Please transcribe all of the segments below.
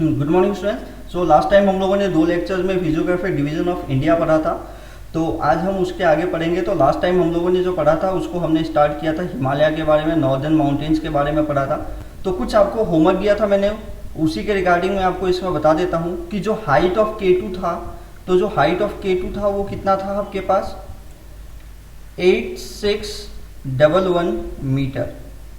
Good morning students. So last time हम लोगों ने 2 लेक्चर्स में फिजियोग्राफिक डिवीजन ऑफ इंडिया पढ़ा था, तो आज हम उसके आगे पढ़ेंगे। तो लास्ट टाइम हम लोगों ने जो पढ़ा था उसको हमने स्टार्ट किया था हिमालय के बारे में, नॉर्दर्न माउंटेन्स के बारे में पढ़ा था। तो कुछ आपको होमवर्क दिया था मैंने, उसी के रिगार्डिंग मैं आपको इसमें बता देता हूँ कि जो हाइट ऑफ K2 था, तो जो हाइट ऑफ K2 था वो कितना था आपके पास 8611 मीटर।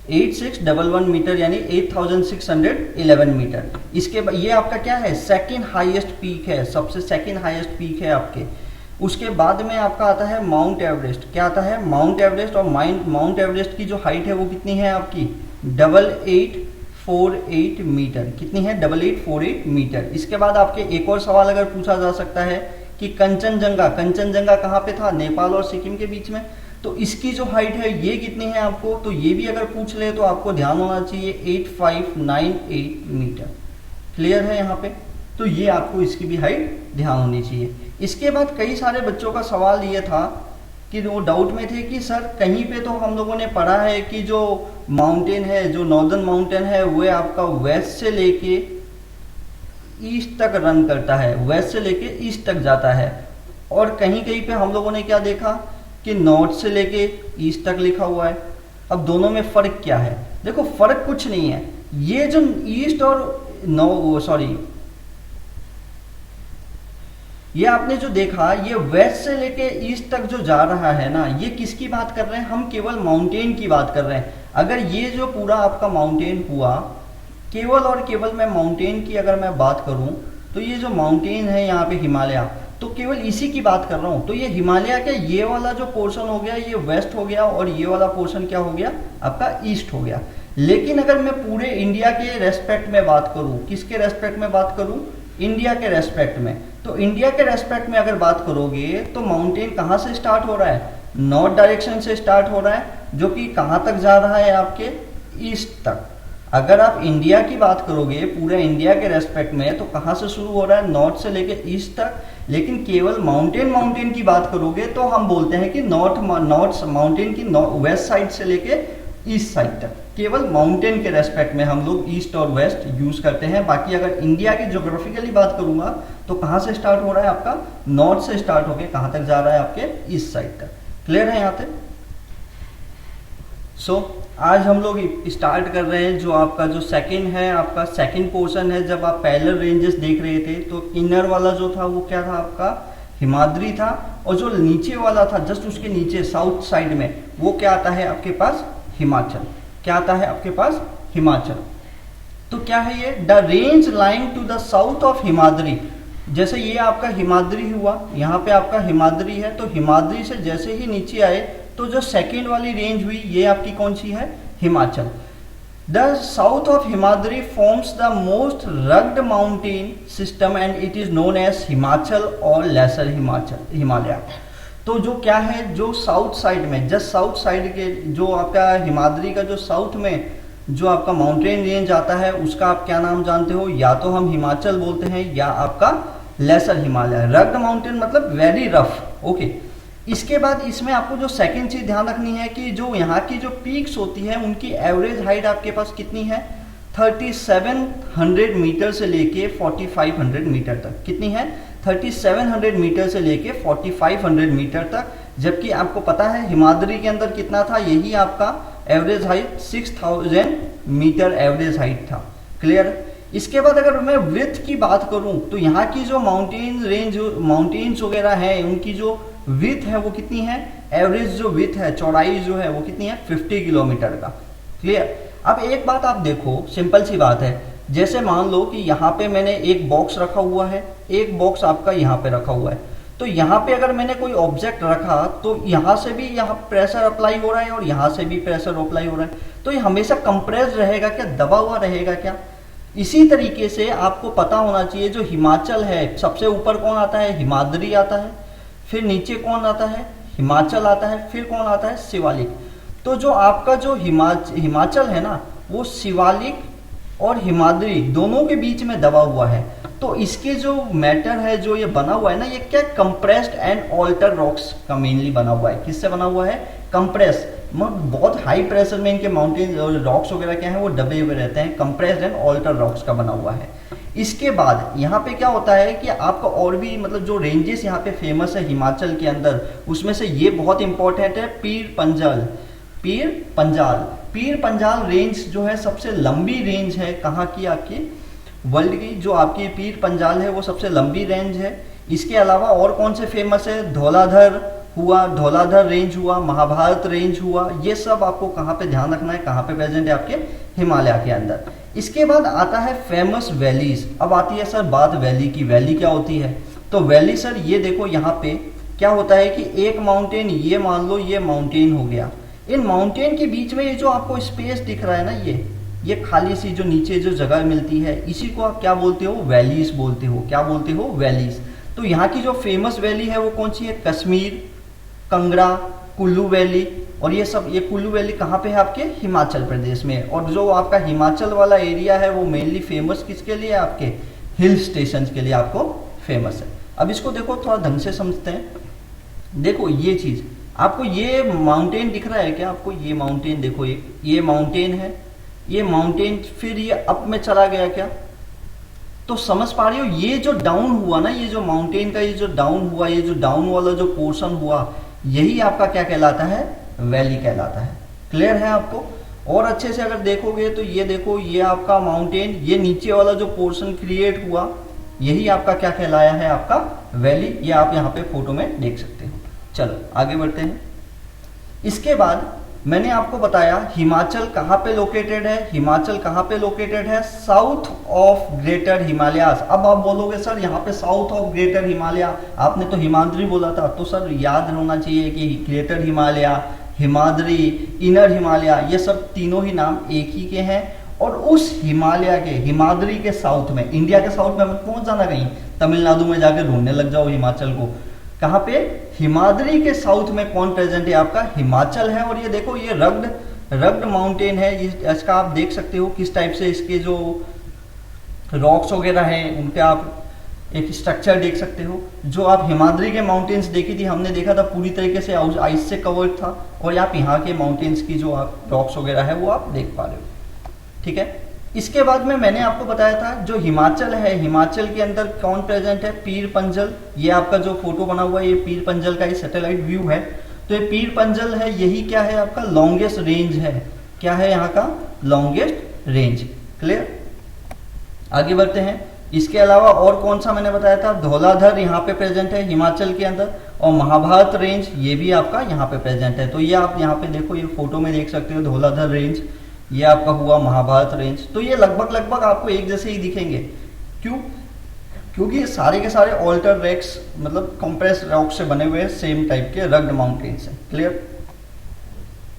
8611 मीटर यानी 8611 मीटर। इसके ये आपका क्या है, सेकंड हाईएस्ट पीक है, सबसे सेकंड हाईएस्ट पीक है आपके। उसके बाद में आपका आता है माउंट एवरेस्ट। क्या आता है, माउंट एवरेस्ट। और माउंट एवरेस्ट की जो हाइट है वो कितनी है आपकी 8848 मीटर। कितनी है 8848 मीटर। इसके बाद आपके एक और सवाल अगर पूछा जा सकता है कि कंचनजंगा कहाँ पे था, नेपाल और सिक्किम के बीच में, तो इसकी जो हाइट है ये कितनी है आपको, तो ये भी अगर पूछ ले तो आपको ध्यान होना चाहिए 8598 मीटर। क्लियर है यहाँ पे, तो ये आपको इसकी भी हाइट ध्यान होनी चाहिए। इसके बाद कई सारे बच्चों का सवाल ये था कि वो डाउट में थे कि सर कहीं पे तो हम लोगों ने पढ़ा है कि जो माउंटेन है, जो नॉर्दर्न माउंटेन है, वो आपका वेस्ट से लेके ईस्ट तक रन करता है, वेस्ट से लेके ईस्ट तक जाता है। और कहीं कहीं पे हम लोगों ने क्या देखा कि नॉर्थ से लेके ईस्ट तक लिखा हुआ है। अब दोनों में फर्क क्या है, देखो फर्क कुछ नहीं है। ये जो ईस्ट और ये आपने जो देखा ये वेस्ट से लेके ईस्ट तक जो जा रहा है ना, ये किसकी बात कर रहे हैं, हम केवल माउंटेन की बात कर रहे हैं। अगर ये जो पूरा आपका माउंटेन हुआ, केवल और केवल मैं माउंटेन की अगर मैं बात करूं, तो ये जो माउंटेन है यहाँ पे हिमालय, तो केवल इसी की बात कर रहा हूं। तो ये हिमालय का ये वाला जो पोर्शन हो गया ये वेस्ट हो गया, और ये वाला पोर्शन क्या हो गया आपका ईस्ट हो गया। लेकिन अगर मैं पूरे इंडिया के रेस्पेक्ट में बात करूं, किसके रेस्पेक्ट में बात करूं, इंडिया के रेस्पेक्ट में, तो इंडिया के रेस्पेक्ट में अगर बात करोगे तो माउंटेन कहाँ से स्टार्ट हो रहा है, नॉर्थ डायरेक्शन से स्टार्ट हो रहा है, जो कि कहाँ तक जा रहा है आपके ईस्ट तक। अगर आप इंडिया की बात करोगे पूरे इंडिया के रेस्पेक्ट में, तो कहाँ से शुरू हो रहा है, नॉर्थ से लेके ईस्ट तक। लेकिन केवल माउंटेन की बात करोगे तो हम बोलते हैं कि नॉर्थ माउंटेन की वेस्ट साइड से लेके ईस्ट साइड तक। केवल माउंटेन के रेस्पेक्ट में हम लोग ईस्ट और वेस्ट यूज करते हैं। बाकी अगर इंडिया की ज्योग्राफिकली बात करूंगा तो कहाँ से स्टार्ट हो रहा है आपका, नॉर्थ से स्टार्ट होके कहाँ तक जा रहा है आपके ईस्ट साइड तक। क्लियर है यहाँ तक। आज हम लोग स्टार्ट कर रहे हैं जो आपका जो सेकंड है, आपका सेकंड पोर्शन है। जब आप पैरेलल रेंजेस देख रहे थे तो इनर वाला जो था वो क्या था आपका हिमाद्री था, और जो नीचे वाला था जस्ट उसके नीचे साउथ साइड में वो क्या आता है आपके पास हिमाचल। क्या आता है आपके पास हिमाचल। तो क्या है ये, the range lying to the south of Himadri. जैसे ये आपका हिमाद्री हुआ, यहाँ पे आपका हिमाद्री है, तो हिमाद्री से जैसे ही नीचे आए तो जो सेकेंड वाली रेंज हुई ये आपकी कौन सी है, Himachal. The south of Himadri forms the most rugged mountain system and it is known as Himachal और लेसर हिमालय। तो जो क्या है, जो साउथ साइड में, जस्ट साउथ साइड के जो आपका हिमाद्री का जो साउथ में जो आपका माउंटेन रेंज आता है उसका आप क्या नाम जानते हो, या तो हम हिमाचल बोलते हैं या आपका लेसर हिमालय। रग्ड माउंटेन मतलब वेरी रफ। ओके, इसके बाद इसमें आपको जो सेकंड चीज ध्यान रखनी है कि जो यहाँ की जो पीक्स होती है उनकी एवरेज हाइट आपके पास कितनी है, 3700 मीटर से लेके 4500 मीटर तक। कितनी है, 3700 मीटर से लेके 4500 मीटर तक। जबकि आपको पता है हिमाद्री के अंदर कितना था, यही आपका average height 6000 metre average height था। क्लियर। इसके बाद अगर मैं विड्थ की बात करूं तो यहाँ की जो माउंटेन रेंज माउंटेन्स वगैरह है उनकी जो विड्थ है वो कितनी है, एवरेज जो विड्थ है, चौड़ाई जो है वो कितनी है 50 किलोमीटर का। क्लियर। अब एक बात आप देखो, सिंपल सी बात है, जैसे मान लो कि यहाँ पे मैंने एक बॉक्स रखा हुआ है, एक बॉक्स आपका यहाँ पे रखा हुआ है, तो यहाँ पे अगर मैंने कोई ऑब्जेक्ट रखा तो यहाँ से भी यहाँ प्रेशर अप्लाई हो रहा है और यहाँ से भी प्रेशर अप्लाई हो रहा है, तो ये हमेशा कंप्रेस्ड रहेगा क्या, दबा हुआ रहेगा क्या। इसी तरीके से आपको पता होना चाहिए जो हिमाचल है, सबसे ऊपर कौन आता है, हिमाद्री आता है, फिर नीचे कौन आता है, हिमाचल आता है, फिर कौन आता है, शिवालिक। तो जो आपका जो हिमाचल है ना वो शिवालिक और हिमाद्री दोनों के बीच में दबा हुआ है। तो इसके जो मैटर है जो ये बना हुआ है ना, ये क्या कंप्रेस्ड एंड ऑल्टर रॉक्स का मेनली बना हुआ है। किससे बना हुआ है, कंप्रेस बहुत हाई प्रेशर में इनके माउंटेन रॉक्स वगैरह क्या है वो दबे हुए रहते हैं, कंप्रेस्ड एंड ऑल्टर रॉक्स का बना हुआ है। इसके बाद यहाँ पे क्या होता है कि आपका और भी मतलब जो रेंजेस यहाँ पे फेमस है हिमाचल के अंदर, उसमें से ये बहुत इंपॉर्टेंट है पीर पंजाल। पीर पंजाल रेंज जो है सबसे लंबी रेंज है कहाँ की, आपकी वर्ल्ड की। जो आपकी पीर पंजाल है वो सबसे लंबी रेंज है। इसके अलावा और कौन से फेमस है, धौलाधर हुआ, धौलाधर रेंज हुआ, महाभारत रेंज हुआ, ये सब आपको कहाँ पे ध्यान रखना है, कहाँ पे प्रेजेंट है, आपके हिमालय के अंदर। इसके बाद आता है फेमस वैलीज। अब आती है सर बात वैली की, वैली क्या होती है, तो वैली सर ये देखो यहाँ पे क्या होता है कि एक माउंटेन, ये मान लो ये माउंटेन हो गया, इन माउंटेन के बीच में ये जो आपको स्पेस दिख रहा है ना, ये खाली सी जो नीचे जो जगह मिलती है, इसी को आप क्या बोलते हो, वैलीज बोलते हो। क्या बोलते हो, वैलीज। तो यहाँ की जो फेमस वैली है वो कौन सी है, कश्मीर, कंगरा, कुल्लू वैली, और ये सब, ये कुल्लू वैली कहाँ पे है, आपके हिमाचल प्रदेश में। और जो आपका हिमाचल वाला एरिया है वो मेनली फेमस किसके लिए, आपके हिल स्टेशन के लिए आपको फेमस है। अब इसको देखो थोड़ा ढंग से समझते हैं। देखो ये चीज आपको, ये माउंटेन दिख रहा है क्या आपको, ये माउंटेन देखो, ये माउंटेन है, ये माउंटेन फिर ये अप में चला गया क्या, तो समझ पा रहे हो, ये जो डाउन हुआ ना, ये जो माउंटेन का ये जो डाउन हुआ, ये जो डाउन वाला जो पोर्शन हुआ, यही आपका क्या कहलाता है, वैली कहलाता है। क्लियर है आपको। और अच्छे से अगर देखोगे तो ये देखो, ये आपका माउंटेन, ये नीचे वाला जो पोर्शन क्रिएट हुआ, यही आपका क्या कहलाया है, आपका वैली। ये आप यहाँ पे फोटो में देख सकते हो। चलो आगे बढ़ते हैं। इसके बाद मैंने आपको बताया हिमाचल कहाँ पे लोकेटेड है, हिमाचल कहाँ पे लोकेटेड है, साउथ ऑफ ग्रेटर हिमालयाज। अब आप बोलोगे सर यहाँ पे साउथ ऑफ ग्रेटर हिमालय, आपने तो हिमाद्री बोला था, तो सर याद होना चाहिए कि ग्रेटर हिमालय, हिमाद्री, इनर हिमालय, ये सब तीनों ही नाम एक ही के हैं। और उस हिमालय के, हिमाद्री के साउथ में, इंडिया के साउथ में मत पहुंच जाना कहीं, तमिलनाडु में जाके ढूंढने लग जाओ हिमाचल को, कहाँ पे, हिमाद्री के साउथ में कौन प्रेजेंट है, आपका हिमाचल है। और ये देखो ये रग्ड माउंटेन है, इसका आप देख सकते हो किस टाइप से इसके जो रॉक्स वगैरह हैं उनके आप एक स्ट्रक्चर देख सकते हो। जो आप हिमाद्री के माउंटेन्स देखी थी, हमने देखा था पूरी तरीके से आइस से कवर्ड था, और आप यहाँ के माउंटेन्स की जो आप रॉक्स वगैरह है वो आप देख पा रहे हो। ठीक है। इसके बाद में मैंने आपको बताया था जो हिमाचल है, हिमाचल के अंदर कौन प्रेजेंट है, पीर पंजल। ये आपका जो फोटो बना हुआ है ये पीर पंजल का ही सैटेलाइट व्यू है। तो ये पीर पंजल है, यही क्या है, आपका लॉन्गेस्ट रेंज है। क्या है यहाँ का, लॉन्गेस्ट रेंज। क्लियर। आगे बढ़ते हैं। इसके अलावा और कौन सा मैंने बताया था, धौलाधर यहाँ पे प्रेजेंट है हिमाचल के अंदर, और महाभारत रेंज ये भी आपका यहाँ पे प्रेजेंट है। तो ये आप यहाँ पे देखो, ये फोटो में देख सकते हो धौलाधर रेंज, ये आपका हुआ महाभारत रेंज। तो ये लगभग आपको एक जैसे ही दिखेंगे। क्यों, क्योंकि ये सारे के सारे ऑल्टर रॉक्स, मतलब कंप्रेस रॉक से बने हुए सेम टाइप के रग्ड माउंटेन्स हैं। क्लियर।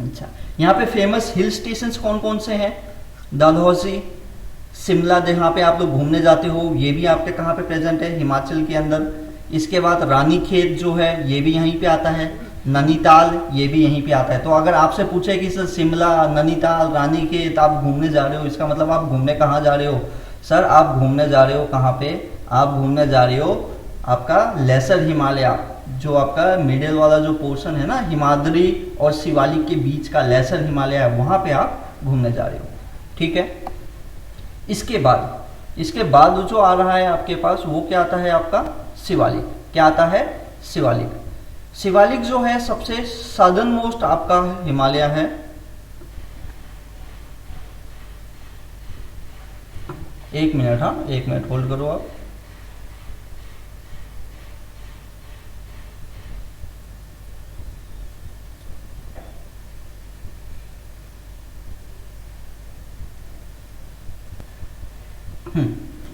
अच्छा, यहाँ पे फेमस हिल स्टेशंस कौन कौन से हैं, डलहौजी, शिमला, जहाँ पे आप लोग घूमने जाते हो, ये भी आपके कहाँ पे प्रेजेंट है, हिमाचल के अंदर। इसके बाद रानीखेत जो है ये भी यहीं पे आता है, नैनीताल ये भी यहीं पे आता है। तो अगर आपसे पूछे कि सर शिमला, नैनीताल, रानीखेत आप घूमने जा रहे हो, इसका मतलब आप घूमने कहाँ जा रहे हो, सर आप घूमने जा रहे हो कहाँ पे, आप घूमने जा रहे हो आपका लेसर हिमालय, जो आपका मिडिल वाला जो पोर्शन है ना, हिमाद्री और शिवालिक के बीच का लेसर हिमालय है, वहाँ पे आप घूमने जा रहे हो। ठीक है। इसके बाद जो आ रहा है आपके पास वो क्या आता है, आपका शिवालिक। क्या आता है, शिवालिक। शिवालिक जो है सबसे सदर्न मोस्ट आपका हिमालय है। एक मिनट, हाँ एक मिनट होल्ड करो आप।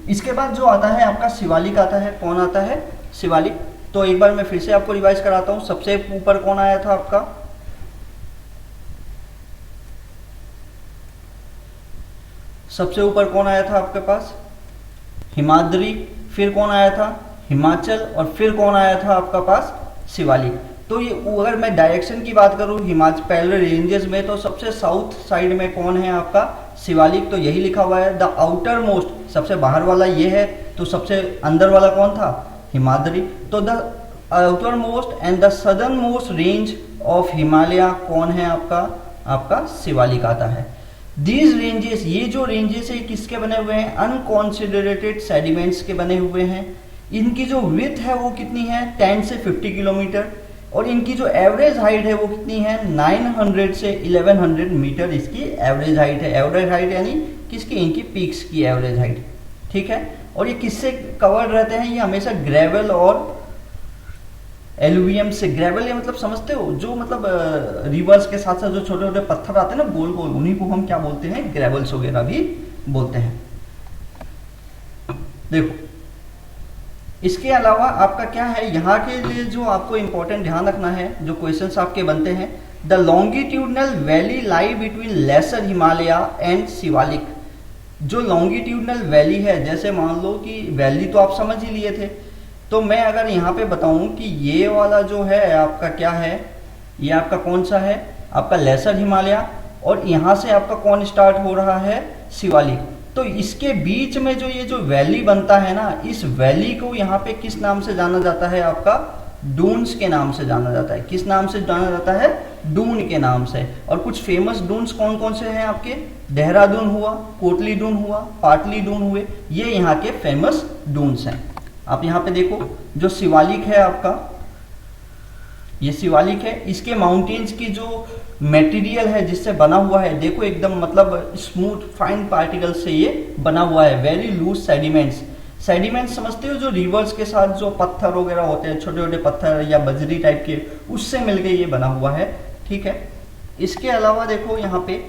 इसके बाद जो आता है आपका शिवालिक आता है। कौन आता है, शिवालिक। तो एक बार मैं फिर से आपको रिवाइज कराता हूं। सबसे ऊपर कौन आया था आपका, सबसे ऊपर कौन आया था आपके पास, हिमाद्री। फिर कौन आया था, हिमाचल। और फिर कौन आया था आपका पास, शिवालिक। तो ये अगर मैं डायरेक्शन की बात करूं हिमाचल पहले रेंजेस में, तो सबसे साउथ साइड में कौन है आपका, शिवालिक। तो यही लिखा हुआ है। द आउटर मोस्ट, सबसे बाहर वाला ये है। तो सबसे अंदर वाला कौन था, हिमाद्री। तो the outer most and the southern most range of Himalaya कौन है आपका, आपका शिवालिक आता है। दीज रेंजेस, ये जो रेंजेस है किसके बने हुए हैं, अनकॉन्सिडरेटेड सेडिमेंट्स के बने हुए हैं। इनकी जो विड्थ है वो कितनी है, 10 से 50 किलोमीटर, और इनकी जो एवरेज हाइट है वो कितनी है, 900 से 1100 मीटर इसकी एवरेज हाइट है। एवरेज हाइट यानी किसकी, इनकी पीक्स की एवरेज हाइट, ठीक है। और ये किससे कवर्ड रहते हैं, ये हमेशा ग्रेवल और एलुवियम से। ग्रेवल ये मतलब समझते हो, जो मतलब रिवर्स के साथ साथ जो छोटे छोटे पत्थर आते हैं ना गोल गोल, उन्हीं को हम क्या बोलते हैं, ग्रेवल्स वगैरह भी बोलते हैं। देखो इसके अलावा आपका क्या है, यहाँ के लिए जो आपको इंपॉर्टेंट ध्यान रखना है, जो क्वेश्चंस आपके बनते हैं, the longitudinal valley lie between lesser Himalaya and Shivalik. जो लॉन्गिट्यूडनल वैली है, जैसे मान लो कि वैली तो आप समझ ही लिए थे, तो मैं अगर यहाँ पे बताऊं कि ये वाला जो है आपका क्या है, ये आपका कौन सा है, आपका लेसर हिमालय, और यहाँ से आपका कौन स्टार्ट हो रहा है, शिवालिक। तो इसके बीच में जो ये जो वैली बनता है ना, इस वैली को यहाँ पे किस नाम से जाना जाता है, आपका डून्स के नाम से जाना जाता है। किस नाम से जाना जाता है, डून के नाम से। और कुछ फेमस डून्स कौन कौन से हैं आपके, देहरादून हुआ, कोटली डून हुआ, पाटली डून हुए, ये यहाँ के फेमस डून्स हैं। आप यहाँ पे देखो जो शिवालिक है आपका, ये शिवालिक है, इसके माउंटेन्स की जो मटेरियल है जिससे बना हुआ है, देखो एकदम मतलब स्मूथ फाइन पार्टिकल से ये बना हुआ है। वेरी लूज सेडिमेंट्स, सेडिमेंट्स समझते हो, जो रिवर्स के साथ जो पत्थर वगैरह होते हैं, छोटे छोटे पत्थर या बजरी टाइप के, उससे मिलके ये बना हुआ है, ठीक है। इसके अलावा देखो यहाँ पे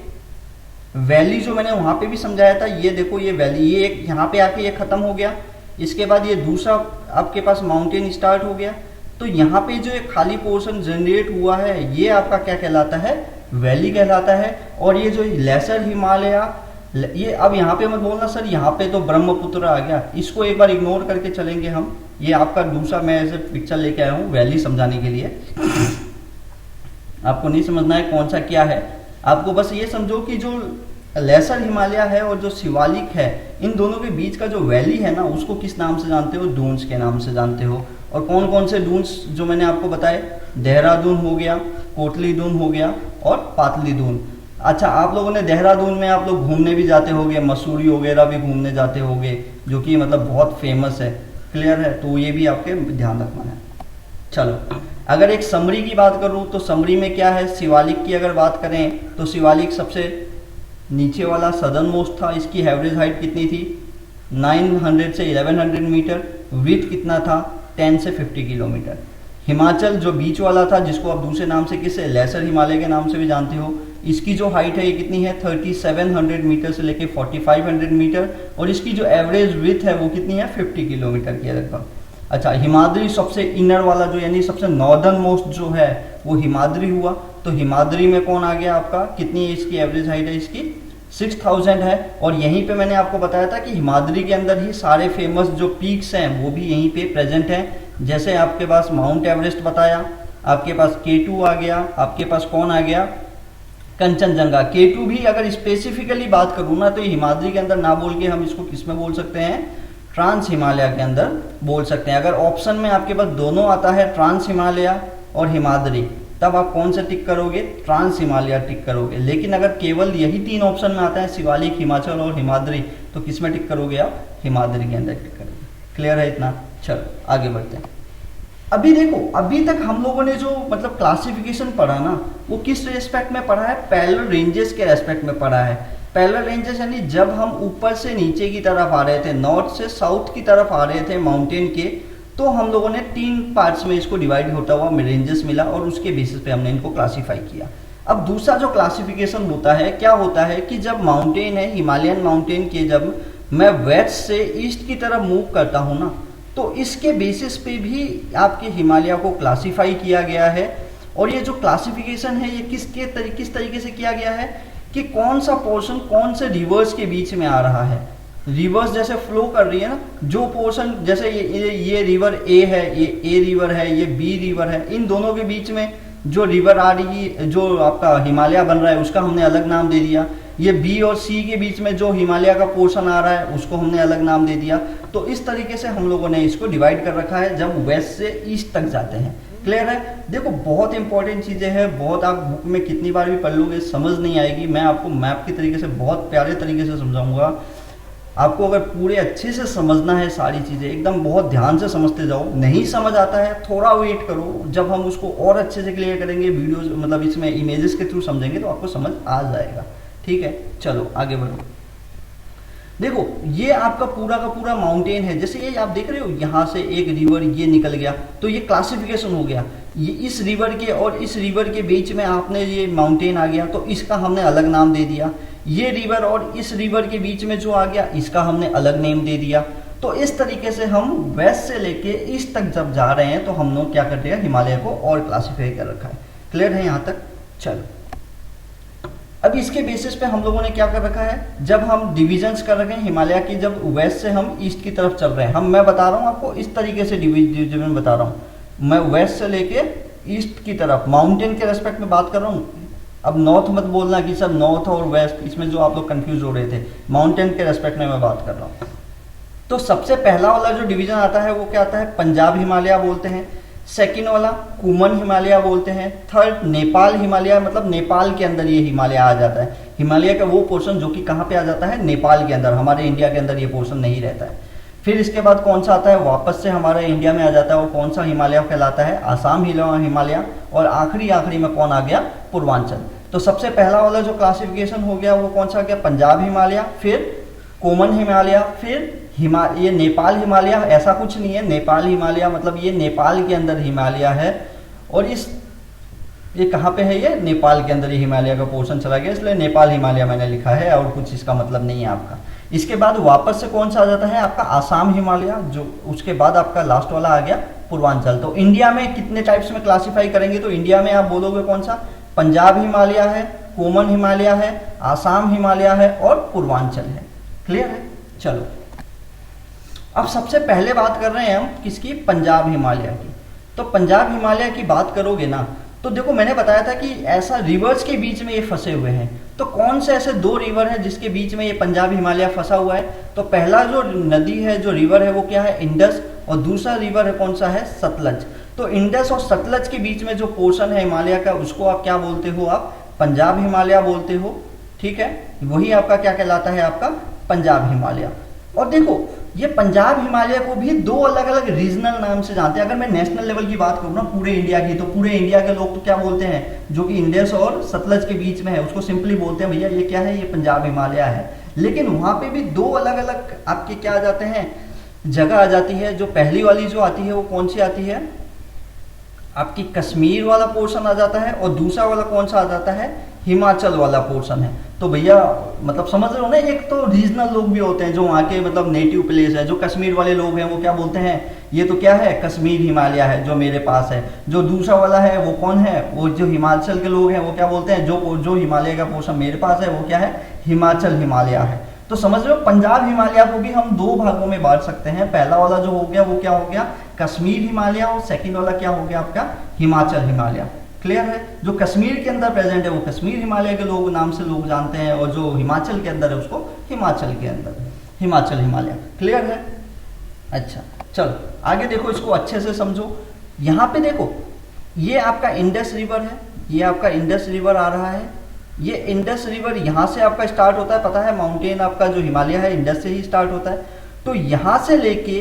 वैली जो मैंने वहां पे भी समझाया था, ये देखो ये वैली, ये एक यहाँ पे आके ये खत्म हो गया, इसके बाद ये दूसरा आपके पास माउंटेन स्टार्ट हो गया, तो यहाँ पे जो एक खाली पोर्शन जनरेट हुआ है, ये आपका क्या कहलाता है, वैली कहलाता है। और ये जो लेसर हिमालय, ये अब यहाँ पे मत बोलना सर यहाँ पे तो ब्रह्मपुत्र आ गया, इसको एक बार इग्नोर करके चलेंगे हम। ये आपका दूसरा मैं ऐसे पिक्चर लेके आया हूँ वैली समझाने के लिए। आपको नहीं समझना है कौन सा क्या है, आपको बस ये समझो कि जो लेसर हिमालय है और जो शिवालिक है, इन दोनों के बीच का जो वैली है ना, उसको किस नाम से जानते हो, डून्स के नाम से जानते हो। और कौन कौन से डून्स जो मैंने आपको बताए, देहरादून हो गया, कोटली डून हो गया और पातली डून। अच्छा, आप लोगों ने देहरादून में आप लोग घूमने भी जाते होंगे, मसूरी वगैरह भी घूमने जाते होंगे, जो कि मतलब बहुत फेमस है, क्लियर है, तो ये भी आपके ध्यान रखना है। चलो अगर एक समरी की बात करूं तो समरी में क्या है, शिवालिक की अगर बात करें तो शिवालिक सबसे नीचे वाला सदर्न मोस्ट था। इसकी एवरेज हाइट कितनी थी, 900 से 1100 मीटर। विड्थ कितना था, 10 से 50 किलोमीटर। हिमाचल जो बीच वाला था, जिसको आप दूसरे नाम से किसे लेसर हिमालय के नाम से भी जानते हो, इसकी जो हाइट है ये कितनी है, 3700 मीटर से लेके 4500 मीटर। और इसकी जो एवरेज विड्थ है वो कितनी है, 50 किलोमीटर की लगभग। अच्छा, हिमाद्री सबसे इनर वाला जो यानी सबसे नॉर्दर्न मोस्ट जो है वो हिमाद्री हुआ। तो हिमाद्री में कौन आ गया आपका, कितनी है इसकी एवरेज हाइट है, इसकी 6000 है। और यहीं पे मैंने आपको बताया था कि हिमाद्री के अंदर ही सारे फेमस जो पीक्स हैं वो भी यहीं पे प्रेजेंट हैं। जैसे आपके पास माउंट एवरेस्ट बताया, आपके पास K2 आ गया, आपके पास कौन आ गया, कंचनजंगा। K2 भी अगर स्पेसिफिकली बात करूँ ना तो ये हिमाद्री के अंदर ना बोल के हम इसको किसमें बोल सकते हैं, ट्रांस हिमालय के अंदर बोल सकते हैं। अगर ऑप्शन में आपके पास दोनों आता है, ट्रांस हिमालय और हिमाद्री, तब आप कौन सा टिक करोगे, ट्रांस हिमालय टिक करोगे। लेकिन अगर केवल यही तीन ऑप्शन में आता है, शिवालिक, हिमाचल और हिमाद्री, तो किस में टिक करोगे आप, हिमाद्री के अंदर टिक करोगे। क्लियर है इतना। चलो आगे बढ़ते हैं। अभी देखो, अभी तक हम लोगों ने जो मतलब क्लासिफिकेशन पढ़ा ना, वो किस रेस्पेक्ट में पढ़ा है, पैरेलल रेंजेस के रेस्पेक्ट में पढ़ा है। पैरेलल रेंजेस यानी जब हम ऊपर से नीचे की तरफ आ रहे थे, नॉर्थ से साउथ की तरफ आ रहे थे माउंटेन के, तो हम लोगों ने 3 पार्ट्स में इसको डिवाइड होता हुआ रेंजेस मिला और उसके बेसिस पे हमने इनको क्लासीफाई किया। अब दूसरा जो क्लासिफिकेशन होता है, क्या होता है कि जब माउंटेन है, हिमालयन माउंटेन के जब मैं वेस्ट से ईस्ट की तरफ मूव करता हूँ ना, तो इसके बेसिस पे भी आपके हिमालय को क्लासीफाई किया गया है। और ये जो क्लासिफिकेशन है ये किस तरीके से किया गया है कि कौन सा पोर्शन कौन से रिवर्स के बीच में आ रहा है। रिवर्स जैसे फ्लो कर रही है ना, जो पोर्शन जैसे ये रिवर ए है, ये ए रिवर है, ये बी रिवर है, इन दोनों के बीच में जो रिवर आ रही है, जो आपका हिमालय बन रहा है, उसका हमने अलग नाम दे दिया। ये बी और सी के बीच में जो हिमालय का पोर्शन आ रहा है, उसको हमने अलग नाम दे दिया। तो इस तरीके से हम लोगों ने इसको डिवाइड कर रखा है जब वेस्ट से ईस्ट तक जाते हैं। क्लियर है? देखो बहुत इंपॉर्टेंट चीजें हैं, बहुत आप बुक में कितनी बार भी पढ़ लोगे समझ नहीं आएगी। मैं आपको मैप की तरीके से बहुत प्यारे तरीके से समझाऊंगा। आपको अगर पूरे अच्छे से समझना है सारी चीज़ें, एकदम बहुत ध्यान से समझते जाओ। नहीं समझ आता है थोड़ा वेट करो, जब हम उसको और अच्छे से क्लियर करेंगे वीडियोज, मतलब इसमें इमेजेस के थ्रू समझेंगे तो आपको समझ आ जाएगा। ठीक है, चलो आगे बढ़ो। देखो ये आपका पूरा का पूरा माउंटेन है, जैसे ये आप देख रहे हो यहाँ से एक रिवर ये निकल गया, तो ये क्लासिफिकेशन हो गया। ये इस रिवर के और इस रिवर के बीच में आपने ये माउंटेन आ गया तो इसका हमने अलग नाम दे दिया। ये रिवर और इस रिवर के बीच में जो आ गया इसका हमने अलग नेम दे दिया। तो इस तरीके से हम वेस्ट से लेके ईस्ट तक जब जा रहे हैं तो हम लोग क्या कर दिया, हिमालय को और क्लासीफाई कर रखा है। क्लियर है यहाँ तक? चलो अब इसके बेसिस पे हम लोगों ने क्या कर रखा है, जब हम डिविजन्स कर रखे हैं हिमालय की, जब वेस्ट से हम ईस्ट की तरफ चल रहे हैं, मैं बता रहा हूँ आपको इस तरीके से डिवीजन बता रहा हूँ। मैं वेस्ट से लेके ईस्ट की तरफ माउंटेन के रेस्पेक्ट में बात कर रहा हूँ। अब नॉर्थ मत बोलना कि सब नॉर्थ और वेस्ट, इसमें जो आप लोग कंफ्यूज हो रहे थे, माउंटेन के रेस्पेक्ट में मैं बात कर रहा हूँ। तो सबसे पहला वाला जो डिवीजन आता है वो क्या आता है, पंजाब हिमालय बोलते हैं। सेकंड वाला कुमन हिमालय बोलते हैं। थर्ड नेपाल हिमालय, मतलब नेपाल के अंदर ये हिमालय आ जाता है। हिमालय का वो पोर्शन जो कि कहाँ पे आ जाता है, नेपाल के अंदर, हमारे इंडिया के अंदर ये पोर्शन नहीं रहता है। फिर इसके बाद कौन सा आता है, वापस से हमारे इंडिया में आ जाता है, और कौन सा हिमालय कहलाता है, आसाम हिमालय। और आखिरी में कौन आ गया, पूर्वांचल। तो सबसे पहला वाला जो क्लासिफिकेशन हो गया वो कौन सा गया, पंजाब हिमालय, फिर कोमन हिमालय, फिर ये नेपाल हिमालय। ऐसा कुछ नहीं है, नेपाल हिमालय मतलब ये नेपाल के अंदर हिमालय है, और ये कहाँ पे है, ये नेपाल के अंदर ये हिमालय का पोर्शन चला गया, इसलिए नेपाल हिमालय मैंने लिखा है, और कुछ इसका मतलब नहीं है आपका। इसके बाद वापस से कौन सा आ जाता है आपका, आसाम हिमालय, जो उसके बाद आपका लास्ट वाला आ गया पूर्वांचल। तो इंडिया में कितने टाइप्स में क्लासीफाई करेंगे, तो इंडिया में आप बोलोगे कौन सा, पंजाब हिमालय है, कोमन हिमालय है, आसाम हिमालय है, और पूर्वांचल है। क्लियर है? चलो अब सबसे पहले बात कर रहे हैं हम किसकी, पंजाब हिमालय की। तो पंजाब हिमालय की बात करोगे ना, तो देखो मैंने बताया था कि ऐसा रिवर्स के बीच में ये फंसे हुए हैं। तो कौन से ऐसे दो रिवर है जिसके बीच में ये पंजाब हिमालय फंसा हुआ है, तो पहला जो नदी है, जो रिवर है वो क्या है, इंडस, और दूसरा रिवर है कौन सा है, सतलज। तो इंडस और सतलज के बीच में जो पोर्शन है हिमालय का, उसको आप क्या बोलते हो, आप पंजाब हिमालय बोलते हो। ठीक है, वही आपका क्या कहलाता है, आपका पंजाब हिमालय। और देखो ये पंजाब हिमालय को भी दो अलग अलग रीजनल नाम से जानते हैं। अगर मैं नेशनल लेवल की बात करूँ ना पूरे इंडिया की, तो पूरे इंडिया के लोग तो क्या बोलते हैं, जो कि इंडस और सतलज के बीच में है, उसको सिंपली बोलते हैं भैया ये क्या है, ये पंजाब हिमालय है। लेकिन वहां पे भी दो अलग अलग आपके क्या आ जाते हैं, जगह आ जाती है। जो पहली वाली जो आती है वो कौन सी आती है, आपकी कश्मीर वाला पोर्शन आ जाता है, और दूसरा वाला कौन सा आ जाता है, हिमाचल वाला पोर्शन है। तो भैया मतलब समझ रहे हो ना, एक तो रीजनल लोग भी होते हैं जो वहाँ के मतलब नेटिव प्लेस है। जो कश्मीर वाले लोग हैं वो क्या बोलते हैं, ये तो क्या है, कश्मीर हिमालय है जो मेरे पास है। जो दूसरा वाला है वो कौन है, वो जो हिमाचल के लोग हैं वो क्या बोलते हैं, जो हिमालय का पोर्शन मेरे पास है वो क्या है, हिमाचल हिमालय है। तो समझ रहे हो, पंजाब हिमालय को भी हम दो भागों में बांट सकते हैं। पहला वाला जो हो गया वो क्या हो गया, कश्मीर हिमालय, और सेकंड वाला क्या हो गया आपका, हिमाचल हिमालय। क्लियर है? जो कश्मीर के अंदर प्रेजेंट है वो कश्मीर हिमालय के लोग नाम से लोग जानते हैं, और जो हिमाचल के अंदर है उसको हिमाचल के अंदर हिमाचल हिमालय। क्लियर है? अच्छा चलो आगे देखो, इसको अच्छे से समझो। यहाँ पे देखो ये आपका इंडस रिवर है, ये आपका इंडस रिवर आ रहा है। ये इंडस रिवर यहाँ से आपका स्टार्ट होता है, पता है माउंटेन आपका जो हिमालय है इंडस से ही स्टार्ट होता है। तो यहाँ से लेके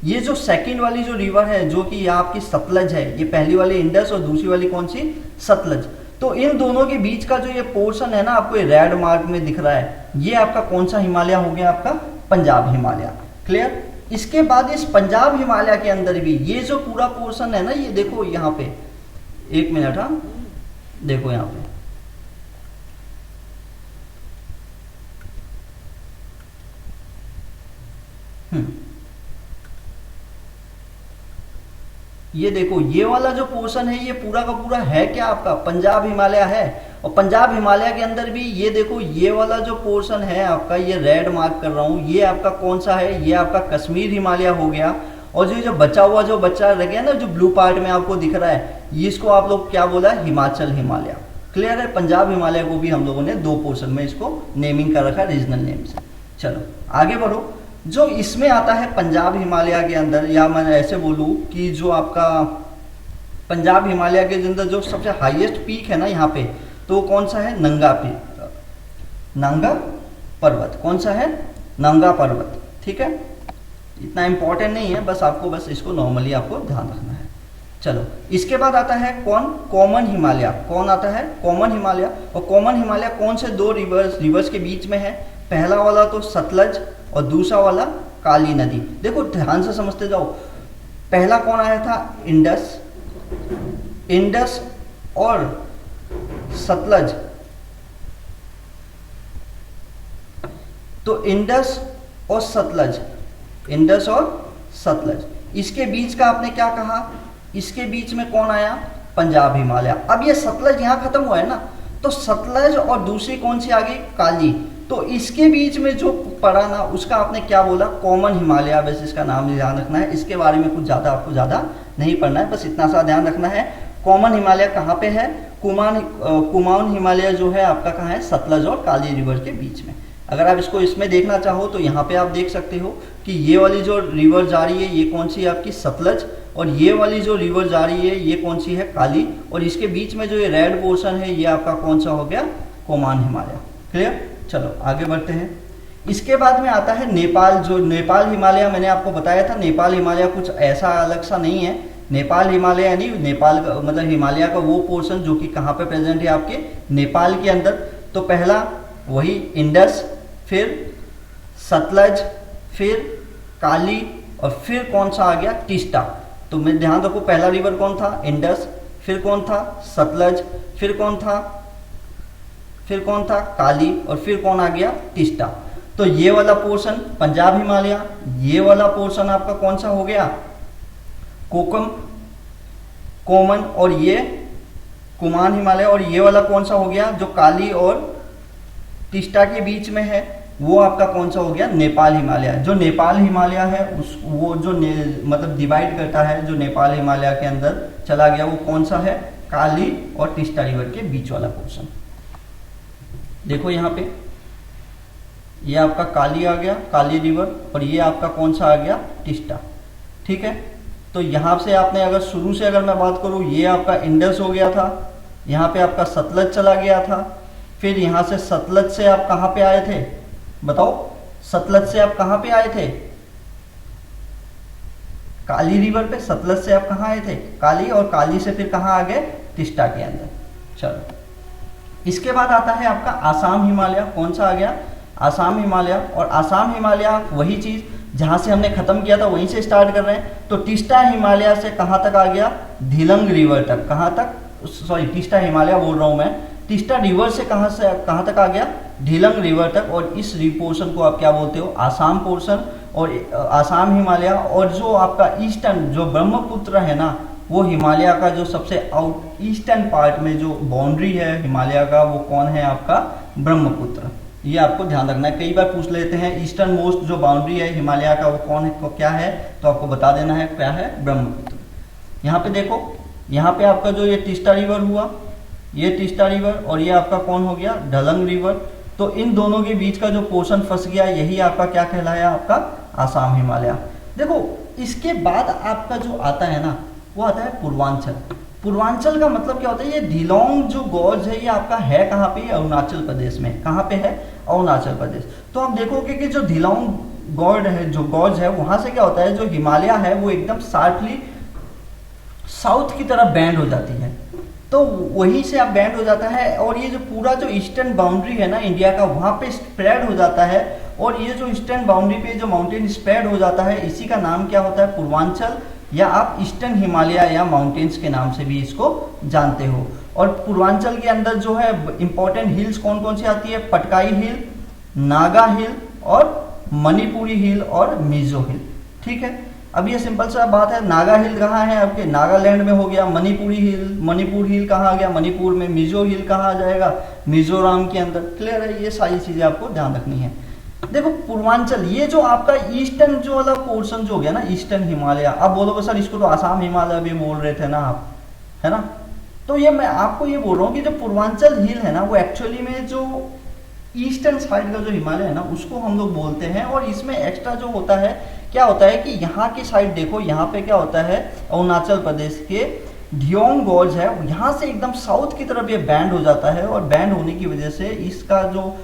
ये जो सेकंड वाली जो रिवर है जो कि आपकी सतलज है, ये पहली वाली इंडस और दूसरी वाली कौन सी, सतलज। तो इन दोनों के बीच का जो ये पोर्शन है ना, आपको ये रेड मार्क में दिख रहा है, ये आपका कौन सा हिमालय हो गया, आपका पंजाब हिमालय। क्लियर? इसके बाद इस पंजाब हिमालय के अंदर भी ये जो पूरा पोर्शन है ना, ये देखो यहाँ पे, एक मिनट, हाँ देखो यहाँ पे, ये देखो ये वाला जो पोर्शन है ये पूरा का पूरा है क्या, आपका पंजाब हिमालय है। और पंजाब हिमालय के अंदर भी ये देखो ये वाला जो पोर्शन है आपका, ये रेड मार्क कर रहा हूँ, ये आपका कौन सा है, ये आपका कश्मीर हिमालय हो गया। और जो बचा हुआ जो बच्चा रह गया ना, जो ब्लू पार्ट में आपको दिख रहा है, इसको आप लोग क्या बोला, हिमाचल हिमालय। क्लियर है? पंजाब हिमालय को भी हम लोगों ने दो पोर्शन में इसको नेमिंग कर रखा रीजनल नेम से। चलो आगे बढ़ो। जो इसमें आता है पंजाब हिमालय के अंदर, या मैं ऐसे बोलूँ कि जो आपका पंजाब हिमालय के अंदर जो सबसे हाईएस्ट पीक है ना यहाँ पे, तो वो कौन सा है? नंगा पीक, नंगा पर्वत। कौन सा है? नंगा पर्वत। ठीक है, इतना इंपॉर्टेंट नहीं है, बस आपको बस इसको नॉर्मली आपको ध्यान रखना है। चलो, इसके बाद आता है कौन? कॉमन हिमालय। कौन आता है? कॉमन हिमालय। और कॉमन हिमालय कौन से दो रिवर्स के बीच में है? पहला वाला तो सतलज और दूसरा वाला काली नदी। देखो ध्यान से समझते जाओ, पहला कौन आया था? इंडस, इंडस और सतलज। तो इंडस और सतलज, इंडस और सतलज, इसके बीच का आपने क्या कहा? इसके बीच में कौन आया? पंजाब हिमालय। अब ये सतलज यहां खत्म हुआ है ना, तो सतलज और दूसरी कौन सी आ गई? काली। तो इसके बीच में जो पड़ा ना, उसका आपने क्या बोला? कॉमन हिमालय। बस इसका नाम ध्यान रखना है, इसके बारे में कुछ ज्यादा आपको ज्यादा नहीं पढ़ना है, बस इतना सा ध्यान रखना है। कॉमन हिमालय कहाँ पे है? कुमाऊन हिमालय जो है आपका कहाँ है? सतलज और काली रिवर के बीच में। अगर आप इसको इसमें देखना चाहो तो यहाँ पे आप देख सकते हो कि ये वाली जो रिवर जा रही है ये कौन सी है? आपकी सतलज। और ये वाली जो रिवर जा रही है ये कौन सी है? काली। और इसके बीच में जो ये रेड पोर्शन है ये आपका कौन सा हो गया? कुमाऊन हिमालय। क्लियर? चलो आगे बढ़ते हैं। इसके बाद में आता है नेपाल। जो नेपाल हिमालय मैंने आपको बताया था, नेपाल हिमालय कुछ ऐसा अलग सा नहीं है। नेपाल हिमालय यानी नेपाल का मतलब हिमालय का वो पोर्शन जो कि कहाँ पे प्रेजेंट है? आपके नेपाल के अंदर। तो पहला वही इंडस, फिर सतलज, फिर काली, और फिर कौन सा आ गया? टिस्टा। तो मैं ध्यान रखो, पहला रिवर कौन था? इंडस, फिर कौन था? सतलज, फिर कौन था? फिर कौन था? काली, और फिर कौन आ गया? टिस्टा। तो ये वाला पोर्शन पंजाब हिमालय, ये वाला पोर्शन आपका कौन सा हो गया? कॉमन, और ये कुमाऊन हिमालय। और ये वाला कौन सा हो गया? जो काली और टिस्टा के बीच में है, वो आपका कौन सा हो गया? नेपाल हिमालय। जो नेपाल हिमालय है उस वो जो मतलब डिवाइड करता है, जो नेपाल हिमालय के अंदर चला गया, वो कौन सा है? काली और टिस्टा रिवर के बीच वाला पोर्शन। देखो यहाँ पे ये आपका काली आ गया, काली रिवर, और ये आपका कौन सा आ गया? टिस्टा। ठीक है, तो यहाँ से आपने अगर शुरू से अगर मैं बात करूँ, ये आपका इंडस हो गया था, यहाँ पे आपका सतलज चला गया था, फिर यहाँ से सतलज से आप कहाँ पे आए थे? बताओ, सतलज से आप कहाँ पे आए थे? काली रिवर पे। सतलज से आप कहाँ आए थे? काली, और काली से फिर कहाँ आ गए? टिस्टा के अंदर। चलो, इसके बाद आता है आपका आसाम हिमालय। कौन सा आ गया? आसाम हिमालय। और आसाम हिमालय वही चीज जहां से हमने खत्म किया था वहीं से स्टार्ट कर रहे हैं। तो टिस्टा हिमालय से कहां तक आ गया? धिलंग रिवर तक। कहां तक? सॉरी, टिस्टा हिमालय बोल रहा हूं मैं। टिस्टा रिवर से कहां तक आ गया? ढिलंग रिवर तक। और इस पोर्शन को आप क्या बोलते हो? आसाम पोर्शन और आसाम हिमालय। और जो आपका ईस्टर्न जो ब्रह्मपुत्र है ना, वो हिमालय का जो सबसे आउट ईस्टर्न पार्ट में जो बाउंड्री है हिमालय का, वो कौन है? आपका ब्रह्मपुत्र। ये आपको ध्यान रखना है, कई बार पूछ लेते हैं ईस्टर्न मोस्ट जो बाउंड्री है हिमालय का वो कौन है, क्या है, तो आपको बता देना है क्या है, ब्रह्मपुत्र। यहाँ पे देखो, यहाँ पे आपका जो ये टिस्टा रिवर हुआ, ये टिस्टा रिवर, और ये आपका कौन हो गया, ढलंग रिवर। तो इन दोनों के बीच का जो पोर्शन फंस गया, यही आपका क्या कहलाया, आपका आसाम हिमालय। देखो इसके बाद आपका जो आता है ना, वो आता है पूर्वांचल। पूर्वांचल का मतलब क्या होता है, ये धिलोंग जो गॉर्ज है ये आपका है कहाँ पे, अरुणाचल प्रदेश में। कहाँ पे है, अरुणाचल प्रदेश। तो आप देखोगे कि जो धिलोंग गॉर्ड है, जो गॉर्ज है, वहां से क्या होता है, जो हिमालय है वो एकदम शार्पली साउथ की तरफ बैंड हो जाती है, तो वहीं से आप बैंड हो जाता है, और ये जो पूरा जो ईस्टर्न बाउंड्री है ना इंडिया का, वहां पे स्प्रेड हो जाता है। और ये जो ईस्टर्न बाउंड्री पे जो माउंटेन स्प्रेड हो जाता है, इसी का नाम क्या होता है, पूर्वांचल, या आप ईस्टर्न हिमालय या माउंटेन्स के नाम से भी इसको जानते हो। और पूर्वांचल के अंदर जो है इंपॉर्टेंट हिल्स कौन कौन सी आती है, पटकाई हिल, नागा हिल, और मणिपुरी हिल, और मिजो हिल। ठीक है, अब ये सिंपल सा बात है। नागा हिल कहाँ है, आपके नागालैंड में हो गया। मणिपुरी हिल, मणिपुर हिल कहाँ आ गया, मणिपुर में। मिजो हिल कहाँ आ जाएगा, मिजोरम के अंदर। क्लियर है, ये सारी चीजें आपको ध्यान रखनी है। देखो पूर्वांचल, ये जो आपका ईस्टर्न जो वाला पोर्शन जो हो गया ना, ईस्टर्न हिमालय, आप बोलोगे सर इसको तो आसाम हिमालय भी बोल रहे थे ना आप, है ना। तो ये मैं आपको ये बोल रहा हूँ कि जो पूर्वांचल हिल है ना, वो एक्चुअली में जो ईस्टर्न साइड का जो हिमालय है ना, उसको हम लोग बोलते हैं। और इसमें एक्स्ट्रा जो होता है, क्या होता है कि यहाँ की साइड देखो, यहाँ पे क्या होता है, अरुणाचल प्रदेश के डियोंग गॉर्ज है, यहाँ से एकदम साउथ की तरफ ये बैंड हो जाता है, और बैंड होने की वजह से इसका जो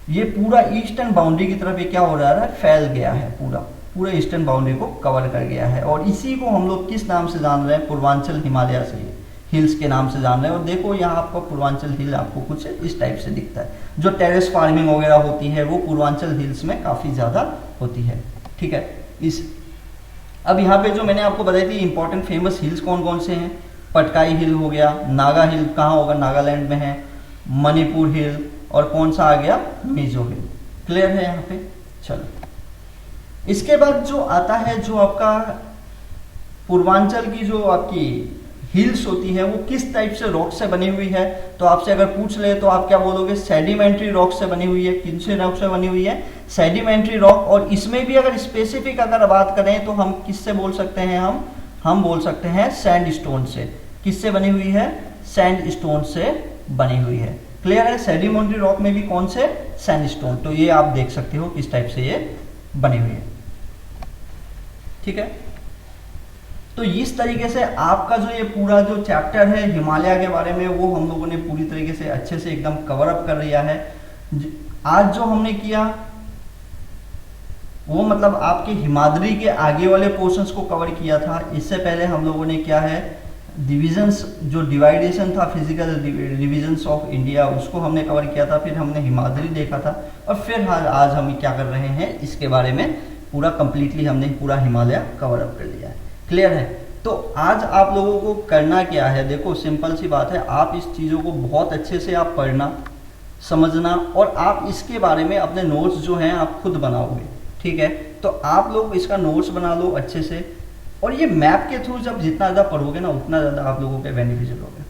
ये पूरा ईस्टर्न बाउंड्री की तरफ ये क्या हो रहा है, फैल गया है, पूरा ईस्टर्न बाउंड्री को कवर कर गया है। और इसी को हम लोग किस नाम से जान रहे हैं, पूर्वांचल हिमालय से हिल्स के नाम से जान रहे हैं। और देखो यहाँ आपको पूर्वांचल हिल आपको कुछ इस टाइप से दिखता है। जो टेरेस फार्मिंग वगैरह होती है वो पूर्वांचल हिल्स में काफ़ी ज़्यादा होती है, ठीक है। अब यहाँ पे जो मैंने आपको बताई थी इंपॉर्टेंट फेमस हिल्स कौन कौन से हैं, पटकाई हिल हो गया, नागा हिल कहाँ होगा, नागालैंड में है, मणिपुर हिल, और कौन सा आ गया, मिजो हिल। क्लियर है यहाँ पे। चलो इसके बाद जो आता है, जो आपका पूर्वांचल की जो आपकी हिल्स होती है वो किस टाइप से रॉक से बनी हुई है, तो आपसे अगर पूछ ले तो आप क्या बोलोगे, सेडिमेंट्री रॉक से बनी हुई है। किन से रॉक से बनी हुई है, सेडिमेंट्री रॉक। और इसमें भी अगर स्पेसिफिक अगर बात करें तो हम किससे बोल सकते हैं, हम बोल सकते हैं सैंडस्टोन से। किससे बनी हुई है, सैंडस्टोन से बनी हुई है। क्लियर है। सेडिमेंट्री रॉक में भी कौन से, सैंडस्टोन। तो ये आप देख सकते हो किस टाइप से ये बनी हुई है, ठीक है। तो इस तरीके से आपका जो ये पूरा जो चैप्टर है हिमालय के बारे में वो हम लोगों ने पूरी तरीके से अच्छे से एकदम कवर अप कर लिया है। आज जो हमने किया वो मतलब आपके हिमाद्री के आगे वाले पोर्शंस को कवर किया था। इससे पहले हम लोगों ने क्या है, डिविजन्स, जो डिवाइडेशन था फिजिकल डिविजन्स ऑफ इंडिया, उसको हमने कवर किया था। फिर हमने हिमाद्री देखा था, और फिर आज हम क्या कर रहे हैं, इसके बारे में पूरा कंप्लीटली हमने पूरा हिमालय कवर अप कर लिया है। क्लियर है। तो आज आप लोगों को करना क्या है, देखो सिंपल सी बात है, आप इस चीज़ों को बहुत अच्छे से आप पढ़ना, समझना, और आप इसके बारे में अपने नोट्स जो हैं आप खुद बनाओगे, ठीक है। तो आप लोग इसका नोट्स बना लो अच्छे से, और ये मैप के थ्रू जब जितना ज़्यादा पढ़ोगे ना उतना ज़्यादा आप लोगों के बेनिफिशियल होगा।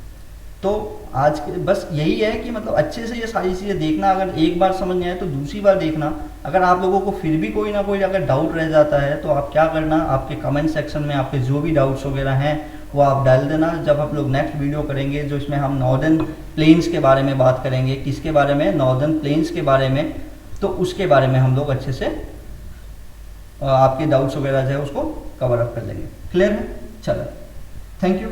तो आज के बस यही है कि मतलब अच्छे से ये सारी चीज़ें देखना। अगर एक बार समझ नहीं आए तो दूसरी बार देखना। अगर आप लोगों को फिर भी कोई ना कोई अगर डाउट रह जाता है तो आप क्या करना, आपके कमेंट सेक्शन में आपके जो भी डाउट्स वगैरह हैं वो आप डाल देना। जब हम लोग नेक्स्ट वीडियो करेंगे जो इसमें हम नॉर्दर्न प्लेन्स के बारे में बात करेंगे, किसके बारे में, नॉर्दर्न प्लेन्स के बारे में, तो उसके बारे में हम लोग अच्छे से आपके डाउट्स वगैरह जो है उसको कवर अप कर लेंगे। क्लियर है। चलो, थैंक यू।